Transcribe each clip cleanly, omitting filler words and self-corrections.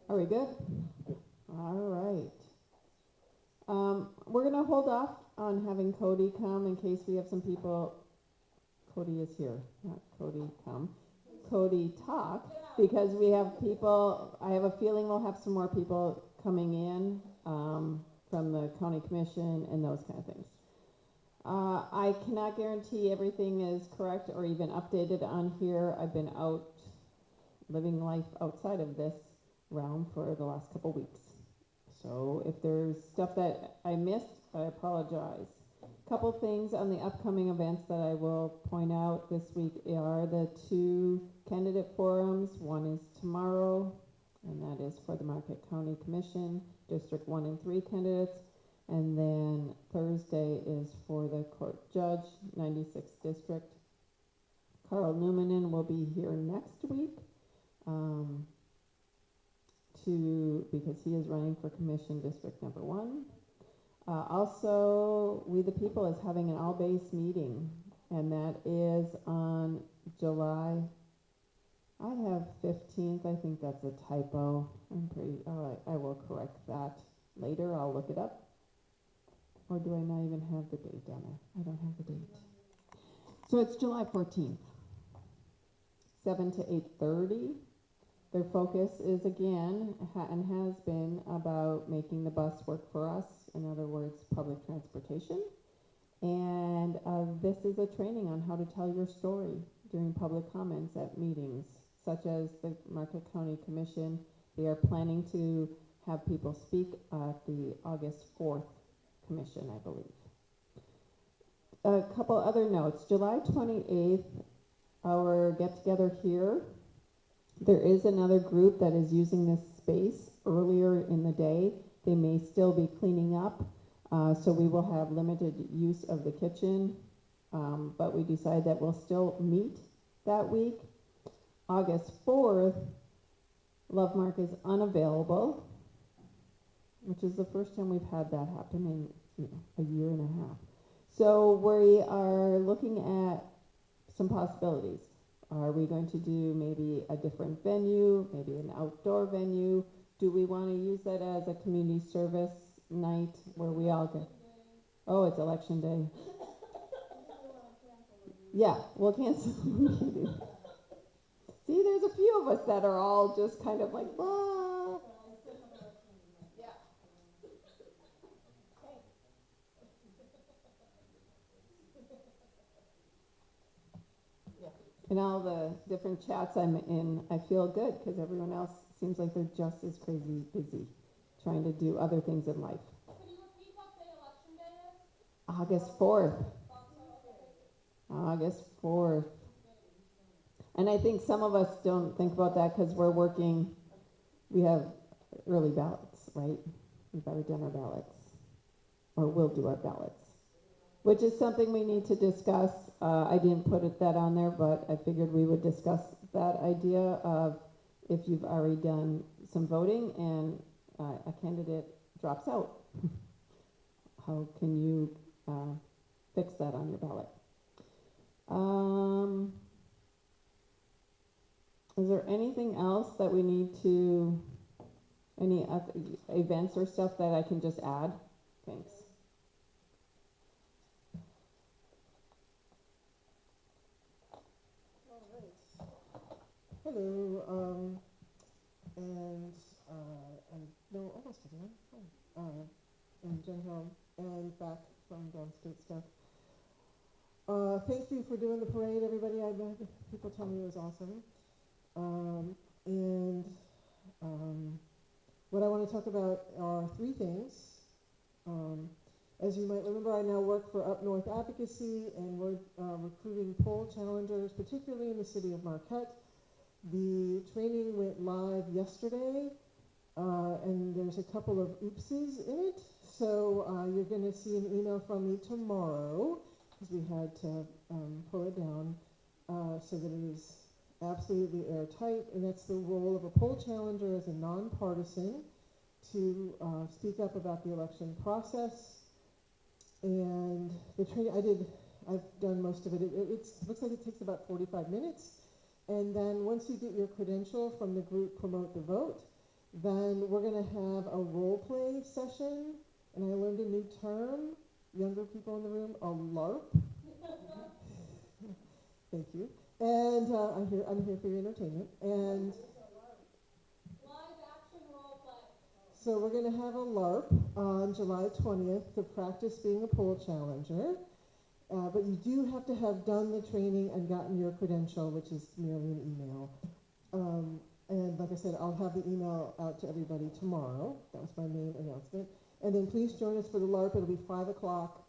Are we good? All right. We're going to hold off on having Cody come in case we have some people. Cody is here, not Cody come. Cody talk, because we have people. I have a feeling we'll have some more people coming in from the county commission and those kind of things. I cannot guarantee everything is correct or even updated on here. I've been out living life outside of this realm for the last couple weeks. So if there's stuff that I missed, I apologize. Couple things on the upcoming events that I will point out this week are the 2 candidate forums. One is tomorrow, and that is for the Marquette County Commission, District 1 and 3 candidates. And then Thursday is for the court judge, 96th District. Carl Newmanen will be here next week because he is running for commission District number 1. Also, We the People is having an all-base meeting, and that is on July, I have 15th, I think that's a typo. I will correct that later, I'll look it up. Or do I not even have the date down there? I don't have the date. So it's July 14th, 7 to 8:30. Their focus is again, and has been, about making the bus work for us. In other words, public transportation. And this is a training on how to tell your story during public comments at meetings, such as the Marquette County Commission. They are planning to have people speak at the August 4th commission, I believe. A couple other notes. July 28th, our get-together here. There is another group that is using this space earlier in the day. They may still be cleaning up, so we will have limited use of the kitchen, but we decide that we'll still meet that week. August 4th, Lovemark is unavailable, which is the first time we've had that happen in a year and a half. So we are looking at some possibilities. Are we going to do maybe a different venue, maybe an outdoor venue? Do we want to use that as a community service night where we all get? Oh, it's election day. Yeah, we'll cancel. See, there's a few of us that are all just kind of like, ah. Yeah. In all the different chats I'm in, I feel good because everyone else seems like they're just as crazy busy trying to do other things in life. Can you repeat what the election day is? August 4th. August 4th. And I think some of us don't think about that because we're working, we have early ballots, right? We've already done our ballots, or we'll do our ballots, which is something we need to discuss. I didn't put that on there, but I figured we would discuss that idea of if you've already done some voting and a candidate drops out, how can you fix that on your ballot? Is there anything else that we need to, any events or stuff that I can just add? Thanks. Hello, and I'm almost again. I'm Jen Hill, and back from downstate stuff. Thank you for doing the parade, everybody. I met people tell me it was awesome. What I want to talk about are 3 things. As you might remember, I now work for Up North Advocacy, and we're recruiting poll challengers, particularly in the city of Marquette. The training went live yesterday, and there's a couple of oopses in it. So you're going to see an email from me tomorrow, because we had to pull it down so that it is absolutely airtight. And that's the role of a poll challenger as a nonpartisan to speak up about the election process. And the training I've done most of it. It looks like it takes about 45 minutes. And then once you get your credential from the group Promote the Vote, Then we're going to have a role play session, and I learned a new term, younger people in the room, a LARP. Thank you. And I'm here for your entertainment. And Live action role play. so we're going to have a LARP on July 20th to practice being a pole challenger. But you do have to have done the training and gotten your credential, which is merely an email. And like I said, I'll have the email out to everybody tomorrow. That was my main announcement. And then please join us for the LARP. It'll be 5 o'clock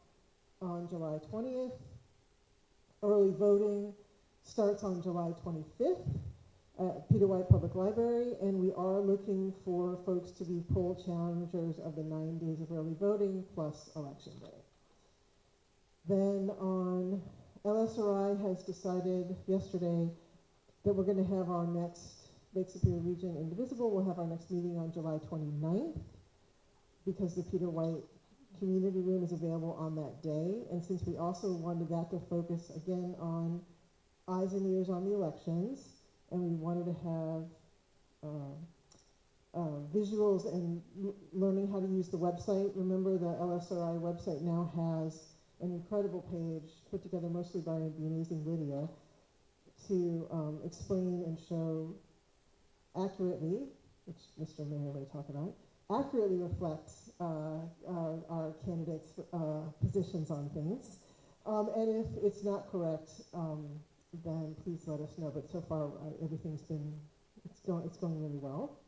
on July 20th. Early voting starts on July 25th at Peter White Public Library. And we are looking for folks to be poll challengers of the 9 days of early voting plus Election Day. Then on LSRI has decided yesterday that we're going to have our next Lake Superior Region Indivisible. We'll have our next meeting on July 29th because the Peter White Community Room is available on that day. And since we also wanted that to focus again on eyes and ears on the elections, and we wanted to have visuals and learning how to use the website. Remember, the LSRI website now has an incredible page put together mostly by the amazing Lydia to explain and show accurately, which Mr. Mayor may talk about, accurately reflects our candidates' positions on things. And if it's not correct, then please let us know. But so far, everything's been, it's going really well.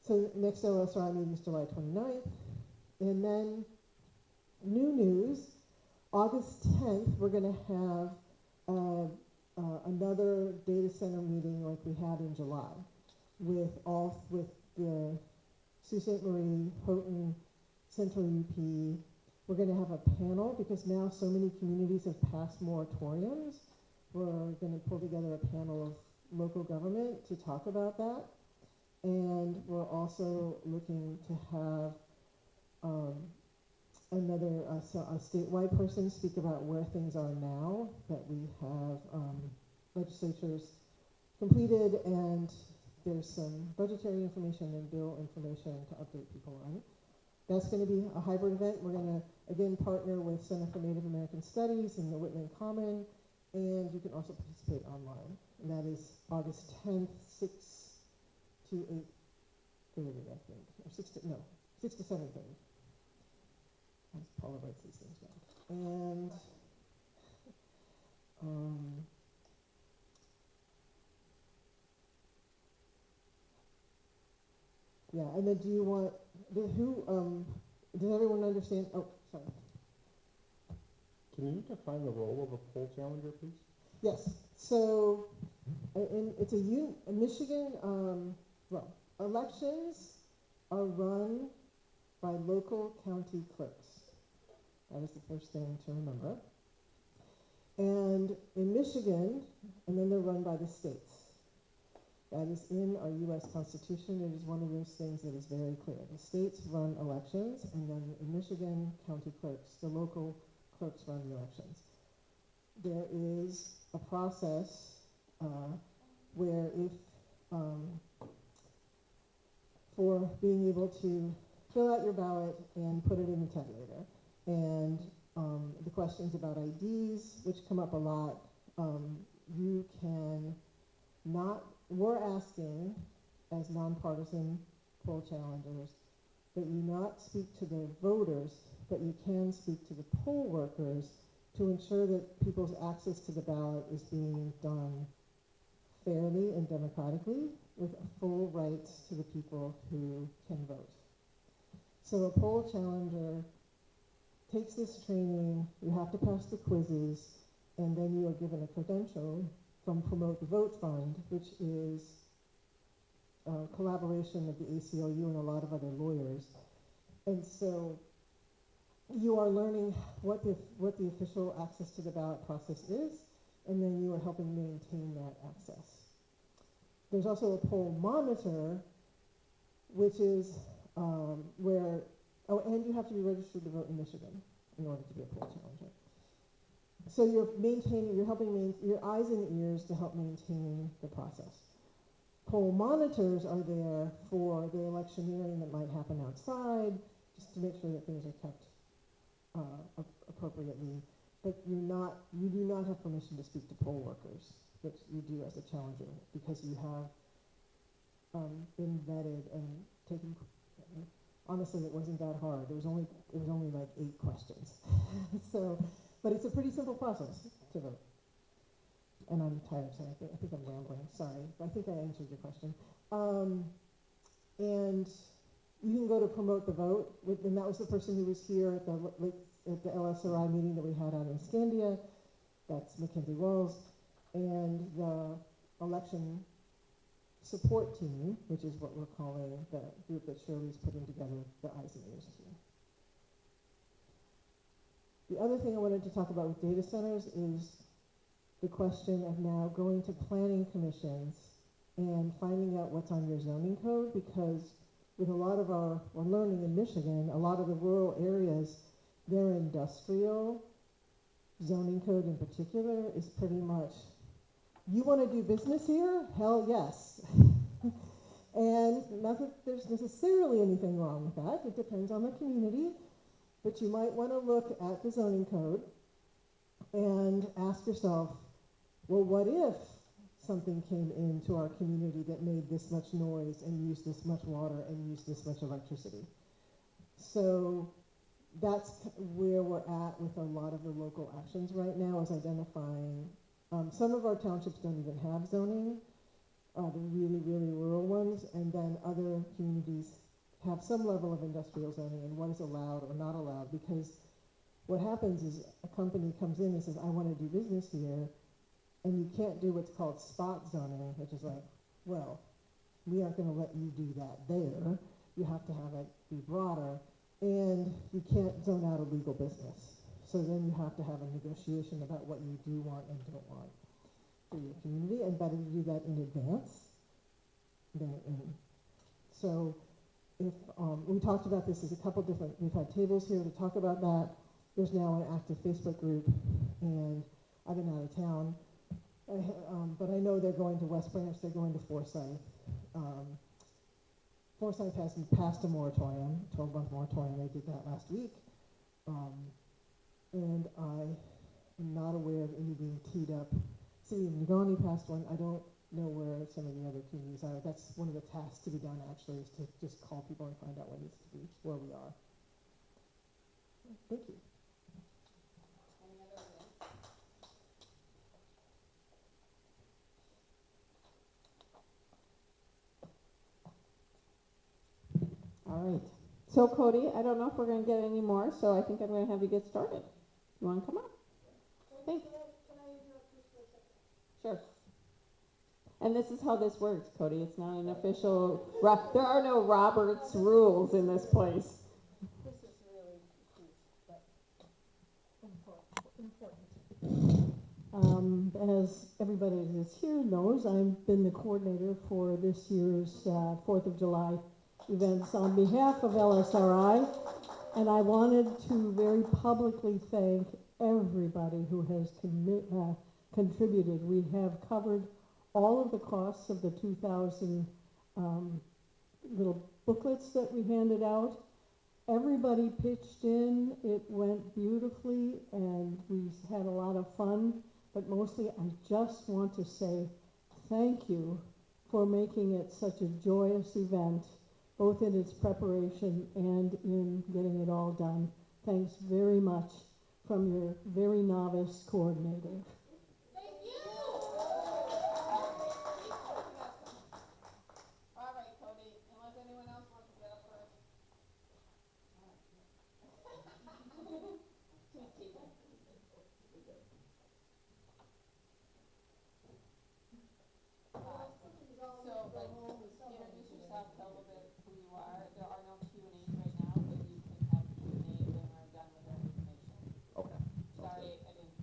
So next LSRI meeting is July 29th. And then new news, August 10th, we're going to have another data center meeting like we had in July with the Sault Ste. Marie, Houghton, Central UP. We're going to have a panel because now so many communities have passed moratoriums. We're going to pull together a panel of local government to talk about that. And we're also looking to have another a statewide person speak about where things are now that we have legislatures completed, and there's some budgetary information and bill information to update people on. That's going to be a hybrid event. We're going to again partner with Center for Native American Studies in the Whitman Common, and you can also participate online. And that is August 10th, 6 to 8:30, I think, or 6 to 7:30. As Paula writes these things down. And yeah, and then do you want does everyone understand? Oh, sorry. Can you define the role of a poll challenger, please? Yes. So, it's a Michigan. Elections are run by local county clerks. That is the first thing to remember. And in Michigan, and then they're run by the states. That is in our U.S. Constitution. It is one of those things that is very clear. The states run elections, and then in Michigan, county clerks, the local clerks run the elections. There is a process where if, for being able to fill out your ballot and put it in the tabulator, and the questions about IDs, which come up a lot, you can not, we're asking as nonpartisan poll challengers that you not speak to the voters, but you can speak to the poll workers to ensure that people's access to the ballot is being done fairly and democratically with full rights to the people who can vote. So a poll challenger takes this training, you have to pass the quizzes, and then you are given a credential from Promote the Vote Fund, which is a collaboration of the ACLU and a lot of other lawyers. And so you are learning what the official access to the ballot process is, and then you are helping maintain that access. There's also a poll monitor, which is where, oh, and you have to be registered to vote in Michigan in order to be a poll challenger. So you're helping your eyes and ears to help maintain the process. Poll monitors are there for the electioneering that might happen outside, just to make sure that things are kept appropriately. But you do not have permission to speak to poll workers, which you do as a challenger, because you have been vetted and taken. Honestly, it wasn't that hard. It was only like 8 questions. So, but it's a pretty simple process to vote. And I'm tired, so I think I'm rambling. Sorry, I think I answered your question. And you can go to promote the vote, and that was the person who was here at the LSRI meeting that we had out in Scandia. That's Mackenzie Walls, and the election support team, which is what we're calling the group that Shirley's putting together, the Eyes and Ears team. The other thing I wanted to talk about with data centers is the question of now going to planning commissions and finding out what's on your zoning code, because with a lot of we're learning in Michigan, a lot of the rural areas, their industrial zoning code in particular is pretty much, you want to do business here? Hell yes. And not that there's necessarily anything wrong with that. It depends on the community. But you might want to look at the zoning code and ask yourself, well, what if something came into our community that made this much noise and used this much water and used this much electricity? So that's where we're at with a lot of the local actions right now, is identifying. Some of our townships don't even have zoning, the really, really rural ones, and then other communities have some level of industrial zoning and what is allowed or not allowed, because what happens is a company comes in and says, I want to do business here, and you can't do what's called spot zoning, which is like, well, we aren't going to let you do that there. You have to have it be broader, and you can't zone out a legal business. So then you have to have a negotiation about what you do want and don't want for your community, and better to do that in advance than in. So if we talked about this as a couple different, we've had tables here to talk about that. There's now an active Facebook group, and I've been out of town, but I know they're going to West Branch, they're going to Forsyth. Forsyth has passed a moratorium, 12-month moratorium. They did that last week. And I am not aware of any being teed up. City of Negani passed one. I don't know where some of the other communities are. That's one of the tasks to be done, actually, is to just call people and find out what needs to be, where we are. Thank you. Any other ideas? All right. So Cody, I don't know if we're going to get any more, so I think I'm going to have you get started. You want to come up? Thanks. Can I interrupt just for a second? Sure. And this is how this works, Cody. It's not an official, there are no Roberts rules in this place. This is really cute, but important. As everybody that's here knows, I've been the coordinator for this year's 4th of July events on behalf of LSRI, and I wanted to very publicly thank everybody who has contributed. We have covered all of the costs of the 2,000 little booklets that we handed out. Everybody pitched in. It went beautifully, and we had a lot of fun. But mostly, I just want to say thank you for making it such a joyous event, both in its preparation and in getting it all done. Thanks very much from your very novice coordinator. Thank you! All right, Cody, unless anyone else wants to get up first. Please keep it. So, introduce yourself, tell a little bit who you are. There are no Q&As right now, but you can have Q&A when we're done with our information. Okay. Sorry, I didn't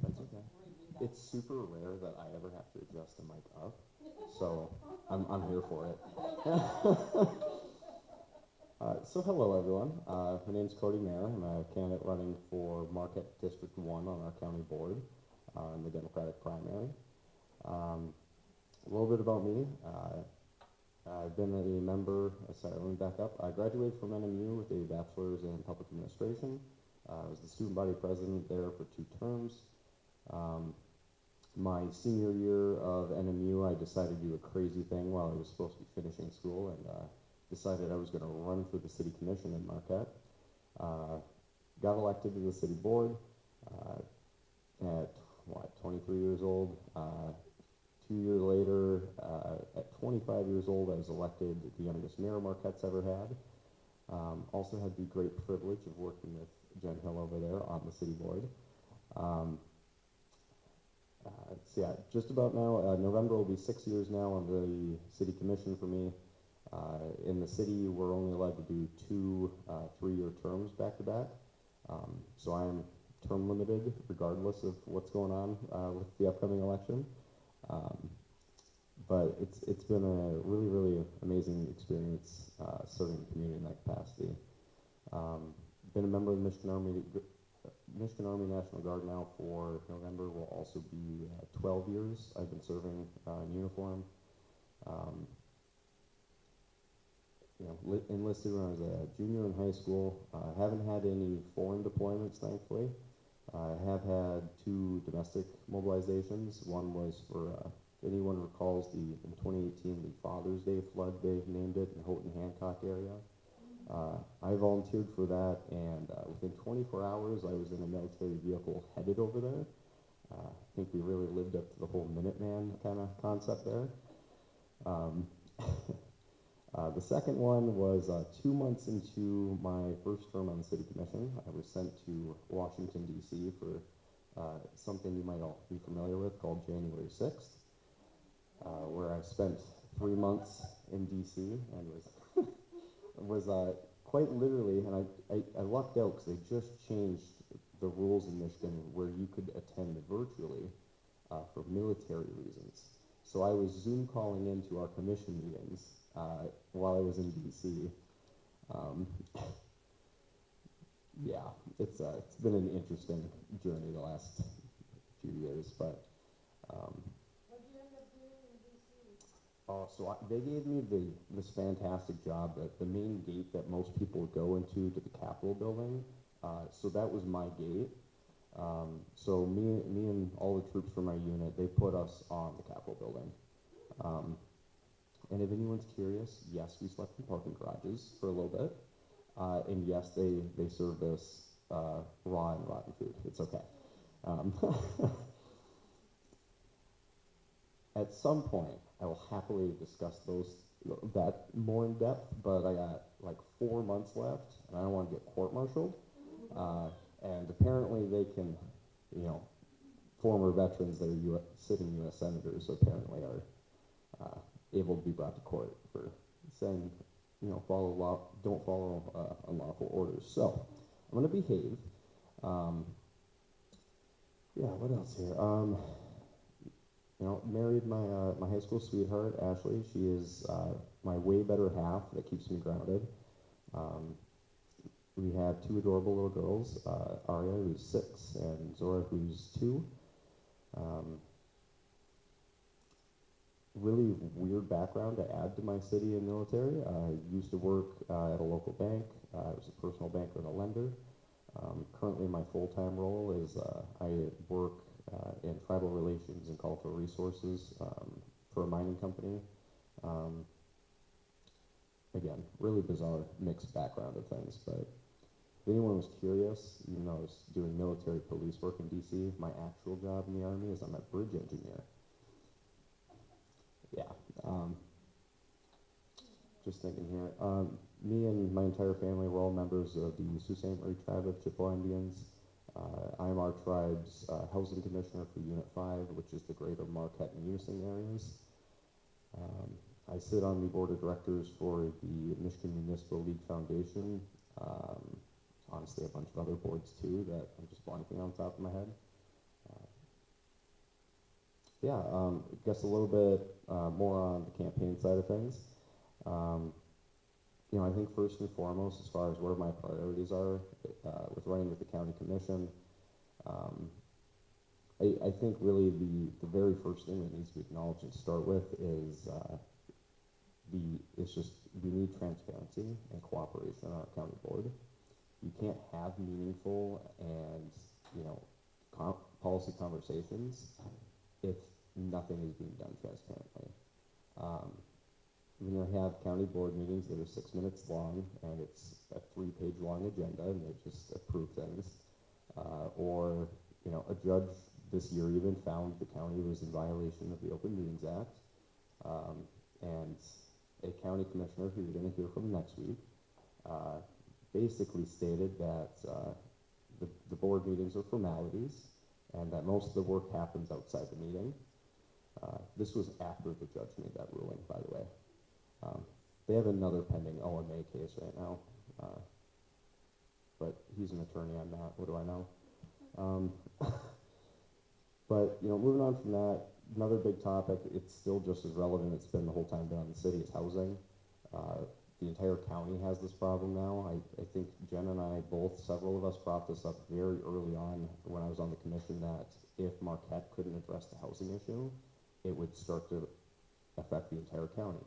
That's okay. read that. It's super rare that I ever have to adjust the mic up, so I'm here for it. So hello everyone. My name's Cody Mayer. I'm a candidate running for Marquette District 1 on our county board in the Democratic primary. little bit about me. I've been a member, sorry, let me back up. I graduated from NMU with a bachelor's in public administration. I was the student body president there for 2 terms. My senior year of NMU, I decided to do a crazy thing while I was supposed to be finishing school, and decided I was going to run for the city commission in Marquette. Got elected to the city board at 23 years old. 2 years later, at 25 years old, I was elected the youngest mayor Marquette's ever had. Also had the great privilege of working with Jen Hill over there on the city board. So yeah, just about now, November will be 6 years now on the city commission for me. In the city, we're only allowed to do 2 3-year terms back to back. So I'm term limited regardless of what's going on with the upcoming election. But it's been a really amazing experience serving the community in that capacity. Been a member of the Michigan Army National Guard now for November will also be 12 years. I've been serving in uniform. Enlisted when I was a junior in high school. Haven't had any foreign deployments, thankfully. I have had 2 domestic mobilizations. One was for, if anyone recalls, in 2018, the Father's Day flood, they named it, in the Houghton Hancock area. I volunteered for that, and within 24 hours, I was in a military vehicle headed over there. I think we really lived up to the whole Minuteman kind of concept there. The second one was 2 months into my first term on the city commission. I was sent to Washington, D.C. for something you might all be familiar with called January 6th, where I spent 3 months in D.C. and was quite literally, and I lucked out because they just changed the rules in Michigan where you could attend virtually for military reasons. So I was Zoom calling into our commission meetings while I was in D.C. Yeah, it's been an interesting journey the last few years, but. What did you end up doing in D.C.? So they gave me this fantastic job at the main gate that most people go into to the Capitol building. So that was my gate. So me and all the troops from my unit, they put us on the Capitol building. And if anyone's curious, yes, we slept in parking garages for a little bit. And yes, they served us raw and rotten food. It's okay. At some point, I will happily discuss that more in depth, but I got like 4 months left, and I don't want to get court-martialed. And apparently they can, former veterans that are sitting U.S. senators apparently are able to be brought to court for saying, don't follow unlawful orders. So I'm going to behave. What else here? Married my high school sweetheart, Ashley. She is my way better half that keeps me grounded. We have 2 adorable little girls, Aria, who's 6, and Zora, who's 2. Really weird background to add to my city and military. I used to work at a local bank. I was a personal banker and a lender. Currently, my full-time role is I work in tribal relations and cultural resources for a mining company. Again, really bizarre mixed background of things, but if anyone was curious, even though I was doing military police work in DC, my actual job in the Army is I'm a bridge engineer. Yeah. Just thinking here. Me and my entire family were all members of the Sault Ste. Marie tribe of Chippewa Indians. I am our tribe's housing commissioner for Unit 5, which is the greater Marquette and Munising areas. I sit on the board of directors for the Michigan Municipal League Foundation. Honestly, a bunch of other boards too that I'm just blanking on top of my head. I guess a little bit more on the campaign side of things. I think first and foremost, as far as where my priorities are with running with the county commission, I think really the very first thing that needs to be acknowledged and start with is it's just we need transparency and cooperation on our county board. You can't have meaningful and, you know, policy conversations if nothing is being done transparently. When you have county board meetings that are 6 minutes long and it's a 3-page long agenda and they just approve things, or, you know, a judge this year even found the county was in violation of the Open Meetings Act, and a county commissioner who you're going to hear from next week basically stated that the board meetings are formalities and that most of the work happens outside the meeting. This was after the judge made that ruling, by the way. They have another pending OMA case right now, but he's an attorney, I'm not. What do I know? But, you know, moving on from that, another big topic, it's still just as relevant, it's been the whole time been on the city, is housing. The entire county has this problem now. I think Jen and I both, several of us brought this up very early on when I was on the commission, that if Marquette couldn't address the housing issue, it would start to affect the entire county,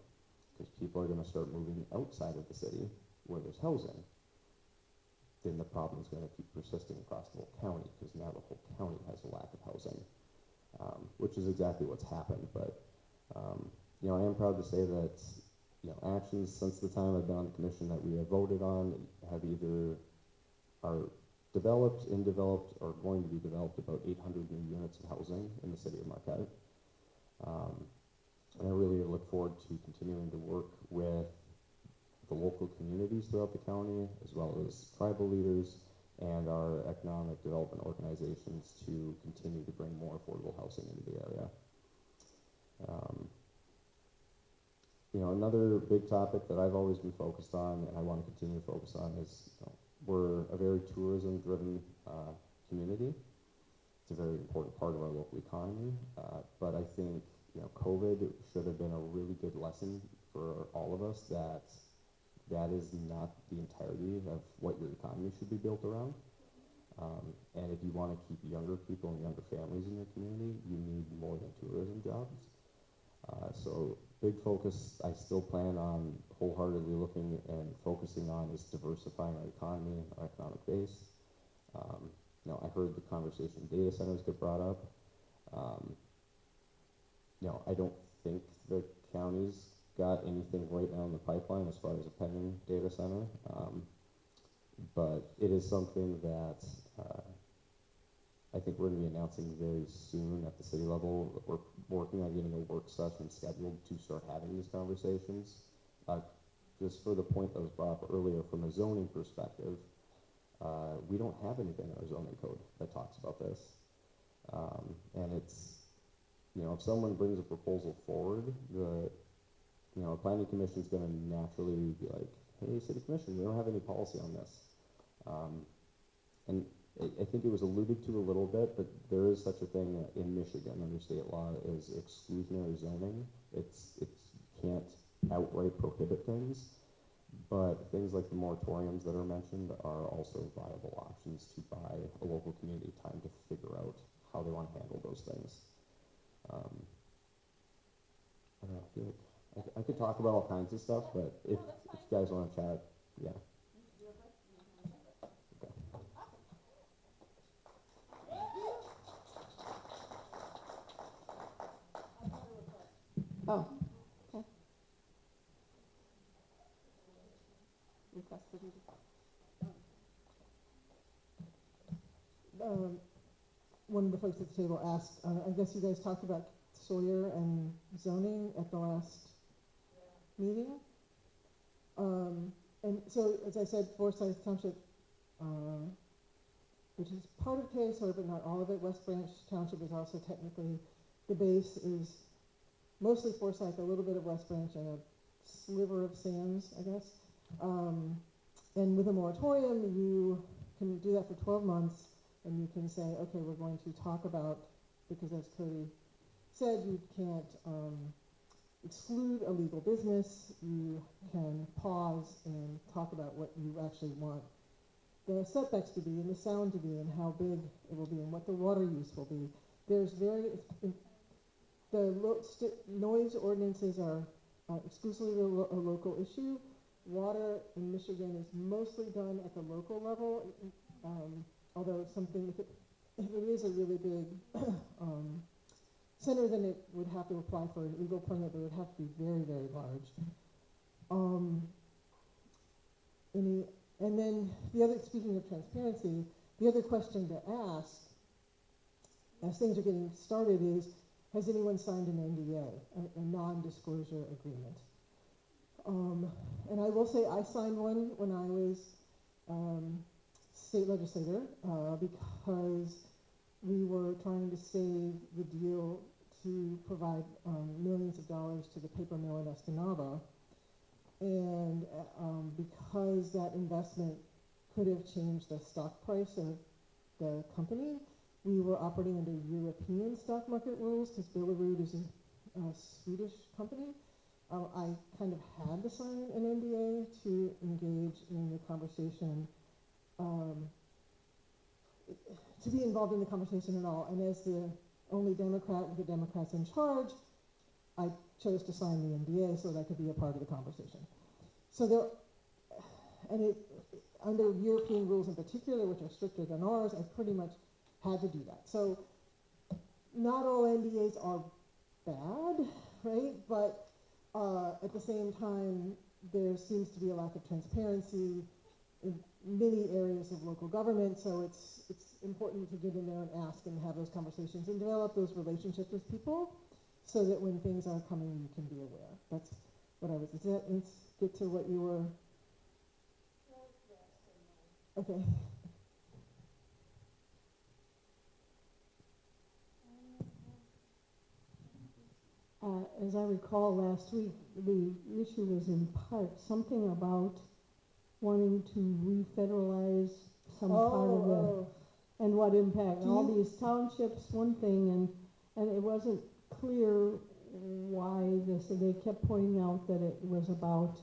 because people are going to start moving outside of the city where there's housing. Then the problem is going to keep persisting across the whole county, because now the whole county has a lack of housing, which is exactly what's happened. But you know, I am proud to say that, you know, actions since the time I've been on the commission that we have voted on have either are developed, in developed, or going to be developed about 800 new units of housing in the city of Marquette. And I really look forward to continuing to work with the local communities throughout the county, as well as tribal leaders and our economic development organizations to continue to bring more affordable housing into the area. You know, another big topic that I've always been focused on, and I want to continue to focus on, is, you know, we're a very tourism-driven community. It's a very important part of our local economy, but I think, you know, COVID should have been a really good lesson for all of us that that is not the entirety of what your economy should be built around. And if you want to keep younger people and younger families in your community, you need more than tourism jobs. So big focus I still plan on wholeheartedly looking and focusing on is diversifying our economy, our economic base. You know, I heard the conversation data centers get brought up. You know, I don't think the county's got anything right now in the pipeline as far as a pending data center, but it is something that I think we're going to be announcing very soon at the city level. We're working on getting a work session scheduled to start having these conversations. Just for the point that was brought up earlier, from a zoning perspective, we don't have anything in our zoning code that talks about this. And it's, you know, if someone brings a proposal forward, the planning commission is going to naturally be like, hey, city commission, we don't have any policy on this. And I think it was alluded to a little bit, but there is such a thing in Michigan under state law is exclusionary zoning. It can't outright prohibit things, but things like the moratoriums that are mentioned are also viable options to buy a local community time to figure out how they want to handle those things. I don't know, I feel like I could talk about all kinds of stuff, but if you guys want to chat, yeah. Oh, okay. Request for meeting. One of the folks at the table asked, I guess you guys talked about Sawyer and zoning at the last meeting. And so, as I said, Forsyth Township, which is part of KSR, but not all of it. West Branch Township is also technically, the base is mostly Forsyth, a little bit of West Branch, and a sliver of Sands, I guess. And with a moratorium, you can do that for 12 months, and you can say, okay, we're going to talk about, because as Cody said, you can't exclude a legal business. You can pause and talk about what you actually want the setbacks to be, and the sound to be, and how big it will be, and what the water use will be. there's noise ordinances are exclusively a local issue. Water in Michigan is mostly done at the local level, although something, if it is a really big center, then it would have to apply for a legal permit, but it would have to be very, very large. And then speaking of transparency, the other question to ask as things are getting started is, has anyone signed an NDA, a non-disclosure agreement? And I will say I signed one when I was state legislator because we were trying to save the deal to provide millions of dollars to the paper mill in Escanaba. And because that investment could have changed the stock price of the company, we were operating under European stock market rules because Billerud is a Swedish company. I kind of had to sign an NDA to engage in the conversation, to be involved in the conversation at all. And as the only Democrat with the Democrats in charge, I chose to sign the NDA so that I could be a part of the conversation. So under European rules in particular, which are stricter than ours, I pretty much had to do that. So not all NDAs are bad, right? But at the same time, there seems to be a lack of transparency in many areas of local government, so it's important to get in there and ask and have those conversations and develop those relationships with people so that when things are coming, you can be aware. That's what I was, let's get to what you were. Okay. As I recall last week, the issue was in part something about wanting to refederalize some part of the, and what impact. All these townships, one thing, and it wasn't clear why this, and they kept pointing out that it was about,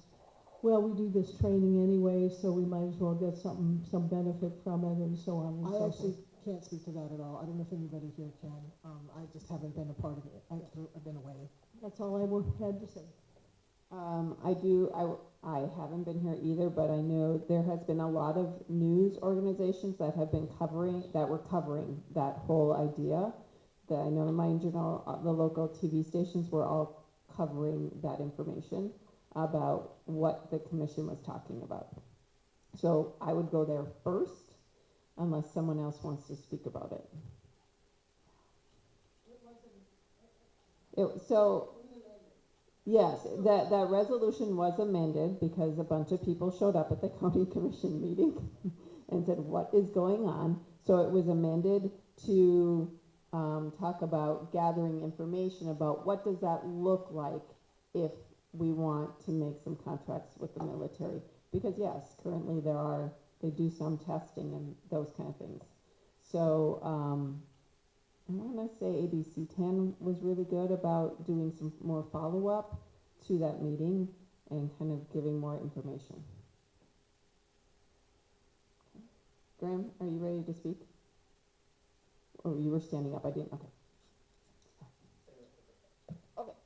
well, we do this training anyway, so we might as well get some benefit from it, and so on and so forth. I actually can't speak to that at all. I don't know if anybody here can. I just haven't been a part of it. I've been away. That's all I had to say. I haven't been here either, but I know there has been a lot of news organizations that have been covering that whole idea. That I know my journal, the local TV stations were all covering that information about what the commission was talking about. So I would go there first, unless someone else wants to speak about it. Yes, that resolution was amended because a bunch of people showed up at the county commission meeting and said, what is going on? So it was amended to talk about gathering information about what does that look like if we want to make some contracts with the military. Because yes, currently they do some testing and those kind of things. So I want to say ABC 10 was really good about doing some more follow-up to that meeting and kind of giving more information. Okay. Graham, are you ready to speak? Or you were standing up, I didn't, okay. Okay.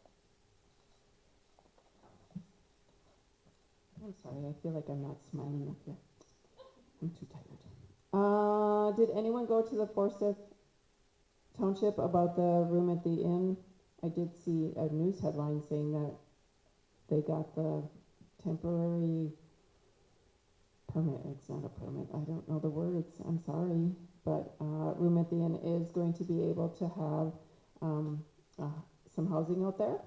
I'm sorry, I feel like I'm not smiling up here. I'm too tired. Did anyone go to the Forsyth Township about the room at the inn? I did see a news headline saying that they got the temporary permit. It's not a permit. I don't know the words. I'm sorry. But room at the inn is going to be able to have some housing out there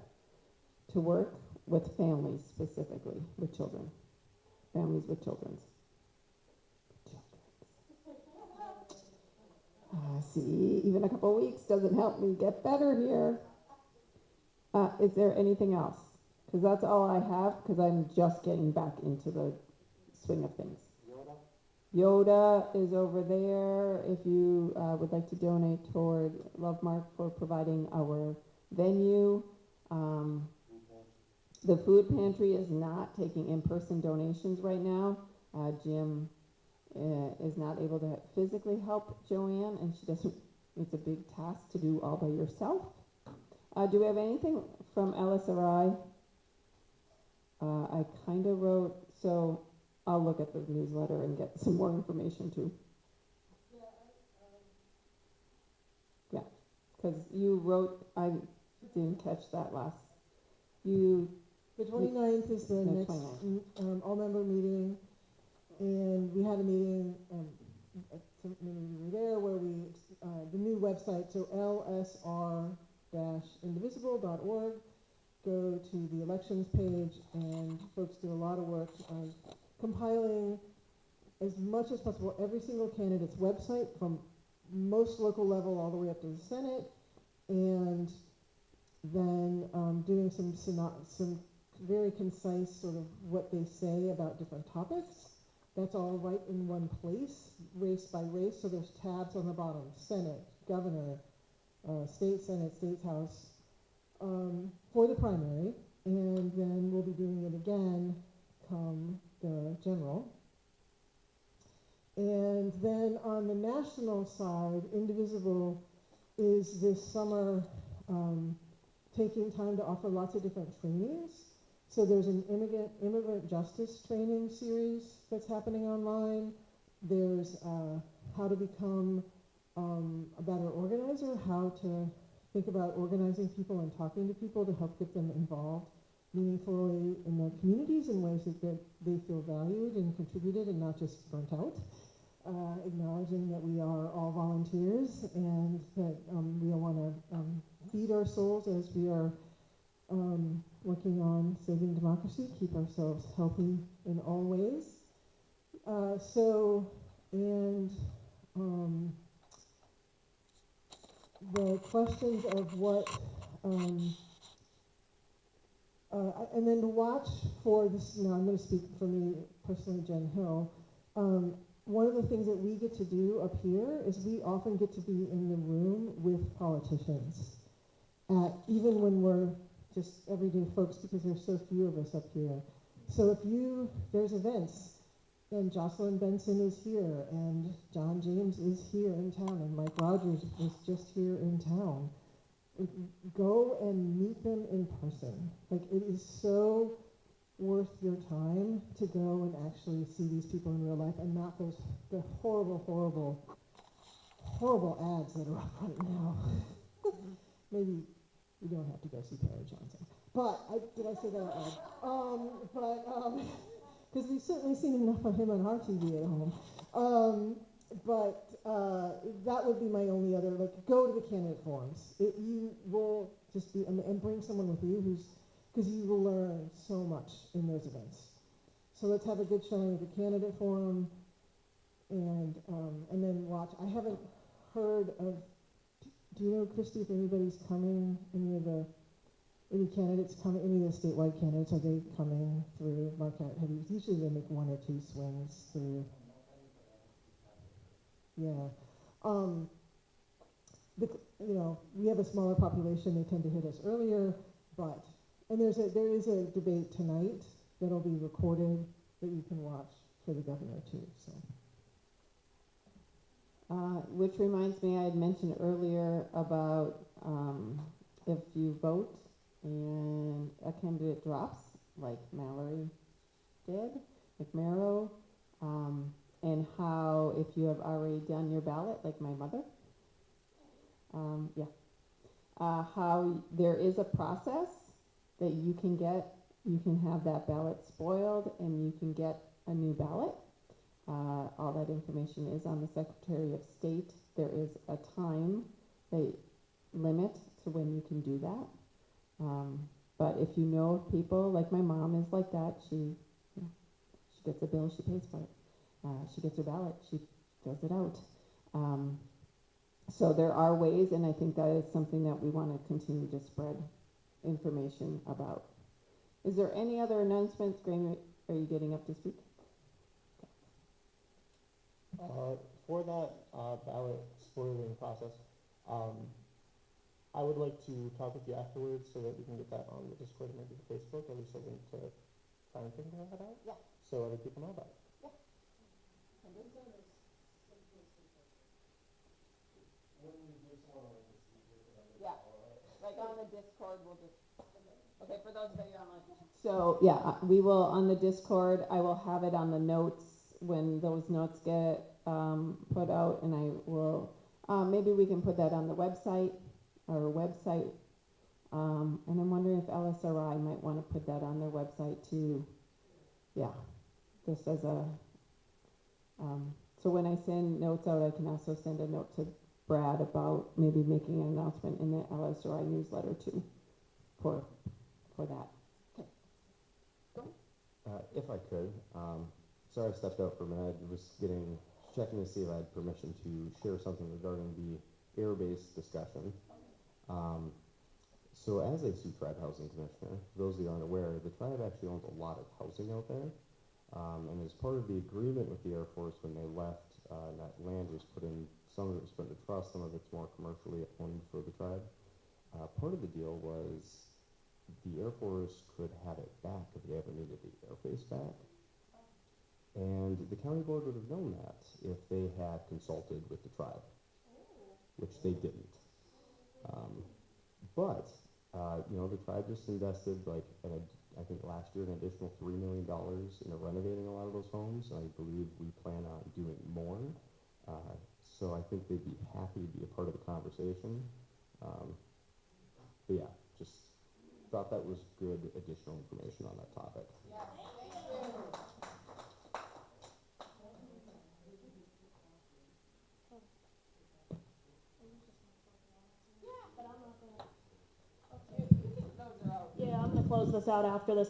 to work with families, specifically with children. Families with children. See, even a couple of weeks doesn't help me get better here. Is there anything else? Because that's all I have, because I'm just getting back into the swing of things. Yoda is over there. If you would like to donate toward Lovemark for providing our venue. The food pantry is not taking in-person donations right now. Jim is not able to physically help Joanne, and she doesn't It's a big task to do all by yourself. Do we have anything from LSRI? I kind of wrote, so I'll look at the newsletter and get some more information too. Yeah, because you wrote, I didn't catch that last. The The 29th is the next 29th. all-member meeting, and we had a meeting, maybe you were there, where the new website, so lsr-indivisible.org, go to the elections page, and folks did a lot of work on compiling as much as possible every single candidate's website from most local level all the way up to the Senate, and then doing some very concise sort of what they say about different topics. That's all right in one place, race by race, so there's tabs on the bottom: Senate, Governor, State Senate, State House, for the primary, and then we'll be doing it again come the general. And then on the national side, Indivisible is this summer taking time to offer lots of different trainings. So there's an immigrant justice training series that's happening online. There's how to become a better organizer, how to think about organizing people and talking to people to help get them involved meaningfully in their communities in ways that they feel valued and contributed and not just burnt out. Acknowledging that we are all volunteers and that we all want to feed our souls as we are working on saving democracy, keep ourselves healthy in all ways. The questions of what, and then to watch for this, now I'm going to speak for me personally, Jen Hill. One of the things that we get to do up here is we often get to be in the room with politicians, even when we're just everyday folks, because there's so few of us up here. So there's events, and Jocelyn Benson is here, and John James is here in town, and Mike Rogers is just here in town. Go and meet them in person. Like, it is so worth your time to go and actually see these people in real life, and not the horrible ads that are up right now. Maybe you don't have to go see Perry Johnson. But, did I say that out loud? Because we've certainly seen enough of him on our TV at home. That would be my only other, go to the candidate forums. You will just be, and bring someone with you because you will learn so much in those events. So let's have a good showing at the candidate forum, and then watch. I haven't heard of, do you know, Christy, if anybody's coming, any candidates coming, any of the statewide candidates, are they coming through Marquette? Usually they make one or two swings through. Yeah. We have a smaller population, they tend to hit us earlier, and there is a debate tonight that'll be recorded that you can watch for the governor too, so. Which reminds me, I had mentioned earlier about if you vote and a candidate drops, like Mallory did, McMarrow, and how if you have already done your ballot, like my mother, how there is a process that you can have that ballot spoiled and you can get a new ballot. All that information is on the Secretary of State. There is a time limit to when you can do that. But if you know of people, like my mom is like that, she gets a bill, she pays for it. She gets her ballot, she fills it out. So there are ways, and I think that is something that we want to continue to spread information about. Is there any other announcements? Graham, are you getting up to speak? For that ballot spoiling process, I would like to talk with you afterwards so that we can get that on the Discord and maybe the Facebook, at least a link to try and figure that out. Yeah. So other people know about it. Can do. When we do Yeah, like on the Discord, we'll just, okay, for those of you online. So, yeah, we will, on the Discord, I will have it on the notes when those notes get, put out, and I will, maybe we can put that on the website, our website. And I'm wondering if LSRI might wanna put that on their website too. Yeah, just as a, so when I send notes out, I can also send a note to Brad about maybe making an announcement in the LSRI newsletter too, for that. If I could, sorry I stepped out for a minute. I was checking to see if I had permission to share something regarding the air-based discussion. So as a Sioux Tribe Housing Commissioner, for those of you who aren't aware, the tribe actually owns a lot of housing out there. And as part of the agreement with the Air Force when they left, that land was put in, some of it was put into trust, some of it's more commercially owned for the tribe. Part of the deal was the Air Force could have it back if they ever needed the airbase back. And the county board would have known that if they had consulted with the tribe, which they didn't. But the tribe just invested I think last year an additional $3 million into renovating a lot of those homes. And I believe we plan on doing more. So I think they'd be happy to be a part of the conversation. But yeah, just thought that was good additional information on that topic. Yeah, I'm gonna close this out after this.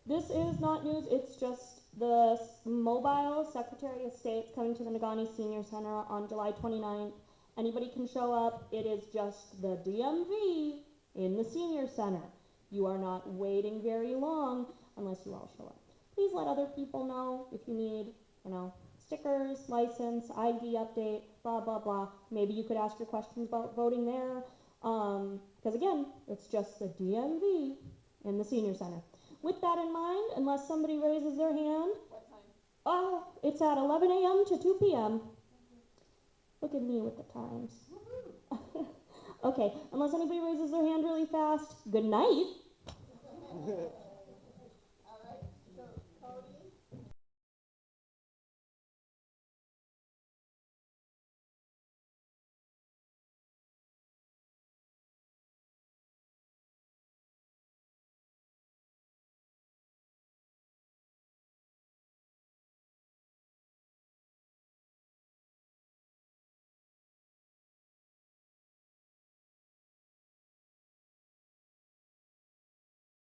This is not news, it's just the mobile Secretary of State's coming to the Nagani Senior Center on July 29th. Anybody can show up. It is just the DMV in the Senior Center. You are not waiting very long unless you all show up. Please let other people know if you need, stickers, license, ID update, blah, blah, blah. Maybe you could ask your questions about voting there. Because again, it's just the DMV in the Senior Center. With that in mind, unless somebody raises their hand, What time? it's at 11 a.m. to 2 p.m. Look at me with the times. Okay, unless anybody raises their hand really fast, good night.